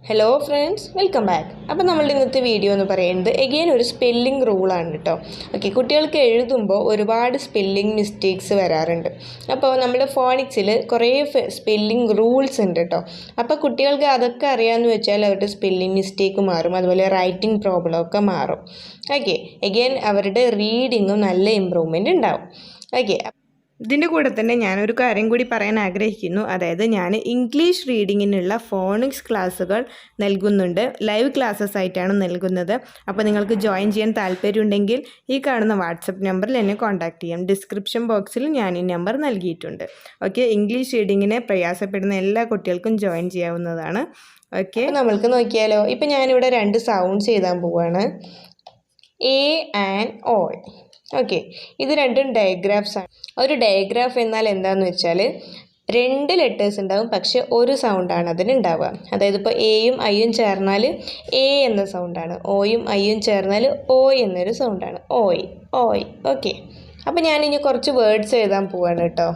Hello friends, welcome back. അപ്പോൾ നമ്മളുടെ ഇന്നത്തെ വീഡിയോ എന്ന് പറയുന്നത് എഗെയിൻ ഒരു സ്പെല്ലിംഗ് റൂളാണ് കേട്ടോ. ഓക്കെ, കുട്ടികൾക്ക് എഴുതുമ്പോൾ ഒരുപാട് സ്പെല്ലിംഗ് മിസ്റ്റേക്സ് വരാറുണ്ട്. അപ്പോൾ നമ്മുടെ ഫോണിക്സിൽ കുറേ സ്പെല്ലിംഗ് റൂൾസ് ഉണ്ട് കേട്ടോ. അപ്പോൾ കുട്ടികൾക്ക് അതൊക്കെ അറിയാമെന്ന് വെച്ചാൽ അവരുടെ സ്പെല്ലിംഗ് മിസ്റ്റേക്ക് മാറും, അതുപോലെ റൈറ്റിംഗ് പ്രോബ്ലം ഒക്കെ മാറും. ഓക്കെ, എഗെയിൻ അവരുടെ റീഡിങ്ങും നല്ല ഇമ്പ്രൂവ്മെൻറ്റ് ഉണ്ടാവും. ഓക്കെ, ഇതിൻ്റെ കൂടെ തന്നെ ഞാനൊരു കാര്യം കൂടി പറയാൻ ആഗ്രഹിക്കുന്നു. അതായത് ഞാൻ ഇംഗ്ലീഷ് റീഡിങ്ങിനുള്ള ഫോണിക്സ് ക്ലാസ്സുകൾ നൽകുന്നുണ്ട്. ലൈവ് ക്ലാസ്സസ് ആയിട്ടാണ് നൽകുന്നത്. അപ്പോൾ നിങ്ങൾക്ക് ജോയിൻ ചെയ്യാൻ താല്പര്യമുണ്ടെങ്കിൽ ഈ കാണുന്ന വാട്സപ്പ് നമ്പറിൽ എന്നെ കോൺടാക്റ്റ് ചെയ്യാം. ഡിസ്ക്രിപ്ഷൻ ബോക്സിൽ ഞാൻ ഈ നമ്പർ നൽകിയിട്ടുണ്ട്. ഓക്കെ, ഇംഗ്ലീഷ് റീഡിങ്ങിനെ പ്രയാസപ്പെടുന്ന എല്ലാ കുട്ടികൾക്കും ജോയിൻ ചെയ്യാവുന്നതാണ്. ഓക്കെ, നമ്മൾക്ക് നോക്കിയാലോ. ഇപ്പം ഞാനിവിടെ 2 സൗണ്ട്സ് എഴുതാൻ പോവുകയാണ്, എ ആൻഡ് ഓ. ഓക്കെ, ഇത് രണ്ടും ഡയഗ്രാഫ്സ് ആണ്. ഒരു ഡയഗ്രാഫ് എന്നാൽ എന്താണെന്ന് വെച്ചാൽ 2 ലെറ്റേഴ്സ് ഉണ്ടാവും, പക്ഷെ ഒരു സൗണ്ടാണ് അതിന് ഉണ്ടാവുക. അതായത് ഇപ്പോൾ എയും ഐയും ചേർന്നാൽ എ എന്ന സൗണ്ടാണ്, ഓയും ഐയും ചേർന്നാൽ ഓ എന്നൊരു സൗണ്ടാണ്, ഓയ് ഓയ്. ഓക്കെ, അപ്പോൾ ഞാനിനി കുറച്ച് വേർഡ്സ് എഴുതാൻ പോവാണ് കേട്ടോ.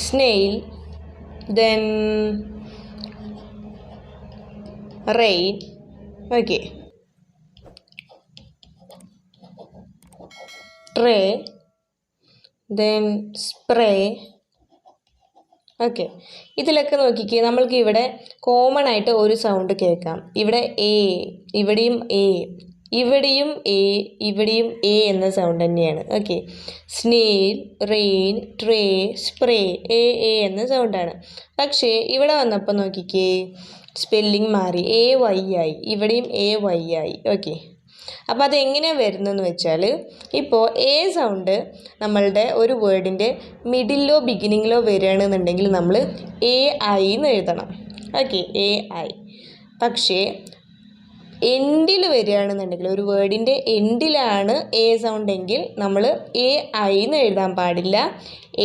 Snail, then rain. Okay, tray, then spray. Okay, ഇതിലൊക്കെ നോക്കിക്കേ, നമ്മൾക്ക് ഇവിടെ കോമൺ ആയിട്ട് ഒരു സൗണ്ട് കേൾക്കാം. ഇവിടെ എ, ഇവിടെയും എ, ഇവിടെയും എ, ഇവിടെയും എ എന്ന സൗണ്ട് തന്നെയാണ്. Okay, snail, rain, tray, spray, A എന്ന സൗണ്ടാണ്. പക്ഷേ ഇവിടെ വന്നപ്പോൾ നോക്കിക്കേ, സ്പെല്ലിംഗ് മാറി, എ വൈ ആയി. ഇവിടെയും എ വൈ ആയി. ഓക്കെ, അപ്പോൾ അതെങ്ങനെയാണ് വരുന്നതെന്ന് വെച്ചാൽ, ഇപ്പോൾ എ സൗണ്ട് നമ്മളുടെ ഒരു വേർഡിൻ്റെ മിഡിലോ ബിഗിനിങ്ങിലോ വരികയാണെന്നുണ്ടെങ്കിൽ നമ്മൾ എ ഐ എന്ന് എഴുതണം. Okay, A I. പക്ഷേ എൻഡിൽ വരികയാണെന്നുണ്ടെങ്കിൽ, ഒരു വേർഡിൻ്റെ എൻഡിലാണ് എ സൗണ്ട് എങ്കിൽ നമ്മൾ എ ഐ എന്ന് എഴുതാൻ പാടില്ല,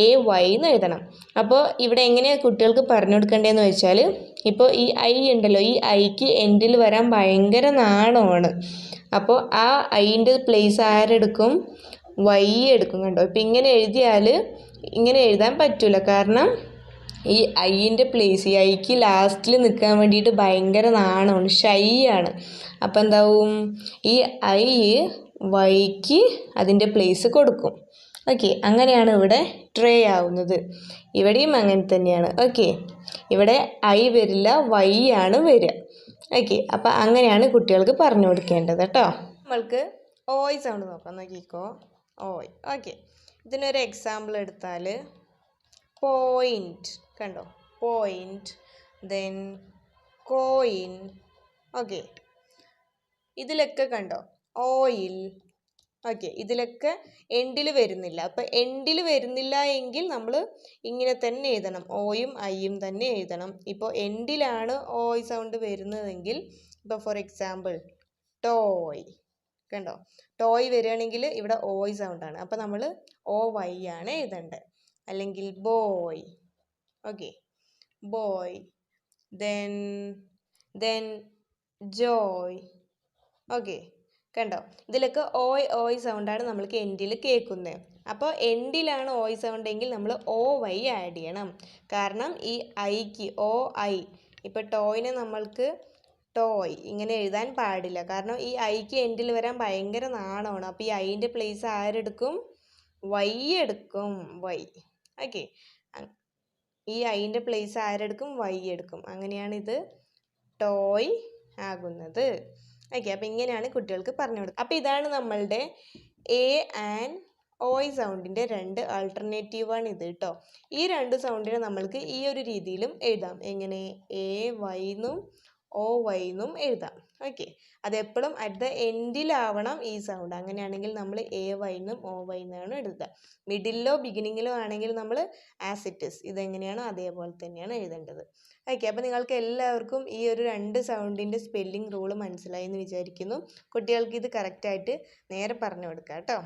എ വൈ എന്ന് എഴുതണം. അപ്പോൾ ഇവിടെ എങ്ങനെയാണ് കുട്ടികൾക്ക് പറഞ്ഞു കൊടുക്കേണ്ടതെന്ന് വെച്ചാൽ, ഇപ്പോൾ ഈ ഐ ഉണ്ടല്ലോ, ഈ ഐക്ക് എൻഡിൽ വരാൻ ഭയങ്കര നാണമാണ്. അപ്പോൾ ആ ഐൻ്റെ പ്ലേസ് ആരെടുക്കും? വൈ എടുക്കും. കണ്ടോ, ഇപ്പം ഇങ്ങനെ എഴുതിയാൽ ഇങ്ങനെ എഴുതാൻ പറ്റില്ല, കാരണം ഈ ഐൻ്റെ പ്ലേസ്, ഈ ഐക്ക് ലാസ്റ്റിൽ നിൽക്കാൻ വേണ്ടിയിട്ട് ഭയങ്കര നാണമാണ്, ഷൈ ആണ്. അപ്പം എന്താവും, ഈ ഐ വൈക്ക് അതിൻ്റെ പ്ലേസ് കൊടുക്കും. ഓക്കെ, അങ്ങനെയാണ് ഇവിടെ ട്രേ ആവുന്നത്. ഇവിടെയും അങ്ങനെ തന്നെയാണ്. ഓക്കെ, ഇവിടെ ഐ വരില്ല, വൈ ആണ് വരിക. ഓക്കെ, അപ്പം അങ്ങനെയാണ് കുട്ടികൾക്ക് പറഞ്ഞു കൊടുക്കേണ്ടത് കേട്ടോ. നമ്മൾക്ക് ഓയ് സൗണ്ട് നോക്കാം, നോക്കിക്കോ, ഓയ്. ഓക്കെ, ഇതിനൊരു എക്സാമ്പിൾ എടുത്താൽ പോയിൻറ്റ്. കണ്ടോ, പോയിൻറ്റ്, ദെൻ കോയിൻ. ഓക്കെ, ഇതിലൊക്കെ കണ്ടോ, ഓയിൽ. ഓക്കെ, ഇതിലൊക്കെ എൻഡിൽ വരുന്നില്ല. അപ്പോൾ എൻഡിൽ വരുന്നില്ല എങ്കിൽ നമ്മൾ ഇങ്ങനെ തന്നെ എഴുതണം, ഓയും ഐയും തന്നെ എഴുതണം. ഇപ്പോൾ എൻഡിലാണ് ഓയ് സൗണ്ട് വരുന്നതെങ്കിൽ, ഇപ്പോൾ ഫോർ എക്സാമ്പിൾ ടോയ്. കണ്ടോ, ടോയ് വരികയാണെങ്കിൽ ഇവിടെ ഓയ് സൗണ്ടാണ്, അപ്പോൾ നമ്മൾ ഓ വൈ ആണ് എഴുതേണ്ടത്. അല്ലെങ്കിൽ boy. Okay, boy, then Joy. Okay, കണ്ടോ, ഇതിലൊക്കെ ഓയ് ഓയ് സൗണ്ടാണ് നമ്മൾക്ക് എൻഡിൽ കേൾക്കുന്നത്. അപ്പോൾ എൻഡിലാണ് ഓയ് സൗണ്ട് എങ്കിൽ നമ്മൾ ഓ വൈ ആഡ് ചെയ്യണം. കാരണം ഈ ഐക്ക് ഓ ഐ, ഇപ്പോൾ ടോയിനെ നമ്മൾക്ക് ടോയ് ഇങ്ങനെ എഴുതാൻ പാടില്ല, കാരണം ഈ ഐക്ക് എൻഡിൽ വരാൻ ഭയങ്കര നാണമാണ്. അപ്പോൾ ഈ ഐൻ്റെ പ്ലേസ് ആരെടുക്കും? വൈ എടുക്കും, വൈ. ഓക്കെ, ഈ ഐൻ്റെ പ്ലേസ് ആരെടുക്കും? വൈ എടുക്കും. അങ്ങനെയാണ് ഇത് ടോയ് ആകുന്നത്. ഓക്കെ, അപ്പോൾ ഇങ്ങനെയാണ് കുട്ടികൾക്ക് പറഞ്ഞു കൊടുക്കുക. അപ്പോൾ ഇതാണ് നമ്മളുടെ എ ആൻഡ് ഓയ് സൗണ്ടിൻ്റെ 2 ആൾട്ടർനേറ്റീവാണ് ഇത് കേട്ടോ. ഈ 2 സൗണ്ടിനെ നമ്മൾക്ക് ഈ ഒരു രീതിയിലും എഴുതാം. എങ്ങനെ? എ വൈ എന്നും ഓ വൈ എന്നും എഴുതാം. ഓക്കെ, അതെപ്പോഴും അറ്റ് ദ എൻഡിലാവണം ഈ സൗണ്ട്. അങ്ങനെയാണെങ്കിൽ നമ്മൾ എ വൈ എന്നും ഓ വൈ എന്നാണ് എഴുതുക. മിഡിലോ ബിഗിനിങ്ങിലോ ആണെങ്കിൽ നമ്മൾ ആസ് ഇറ്റ് ഇസ്, ഇതെങ്ങനെയാണോ അതേപോലെ തന്നെയാണ് എഴുതേണ്ടത്. ഓക്കെ, അപ്പോൾ നിങ്ങൾക്ക് എല്ലാവർക്കും ഈ ഒരു 2 സൗണ്ടിൻ്റെ സ്പെല്ലിംഗ് റൂള് മനസ്സിലായി എന്ന് വിചാരിക്കുന്നു. കുട്ടികൾക്ക് ഇത് കറക്റ്റായിട്ട് നേരെ പറഞ്ഞു കൊടുക്കുക കേട്ടോ.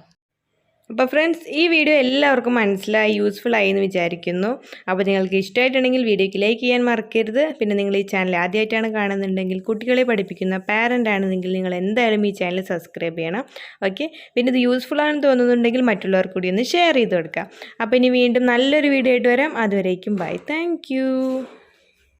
അപ്പോൾ ഫ്രണ്ട്സ്, ഈ വീഡിയോ എല്ലാവർക്കും മനസ്സിലായി, യൂസ്ഫുൾ ആയി എന്ന് വിചാരിക്കുന്നു. അപ്പോൾ നിങ്ങൾക്ക് ഇഷ്ടമായിട്ടുണ്ടെങ്കിൽ വീഡിയോയ്ക്ക് ലൈക്ക് ചെയ്യാൻ മറക്കരുത്. പിന്നെ നിങ്ങൾ ഈ ചാനൽ ആദ്യമായിട്ടാണ് കാണുന്നുണ്ടെങ്കിൽ, കുട്ടികളെ പഠിപ്പിക്കുന്ന പാരൻ്റ് ആണെന്നെങ്കിൽ നിങ്ങൾ എന്തായാലും ഈ ചാനൽ സബ്സ്ക്രൈബ് ചെയ്യണം. ഓക്കെ, പിന്നെ ഇത് യൂസ്ഫുൾ ആണെന്ന് തോന്നുന്നുണ്ടെങ്കിൽ മറ്റുള്ളവർക്ക് കൂടി ഒന്ന് ഷെയർ ചെയ്ത് കൊടുക്കുക. അപ്പോൾ ഇനി വീണ്ടും നല്ലൊരു വീഡിയോ ആയിട്ട് വരാം. അതുവരേക്കും ബൈ. താങ്ക്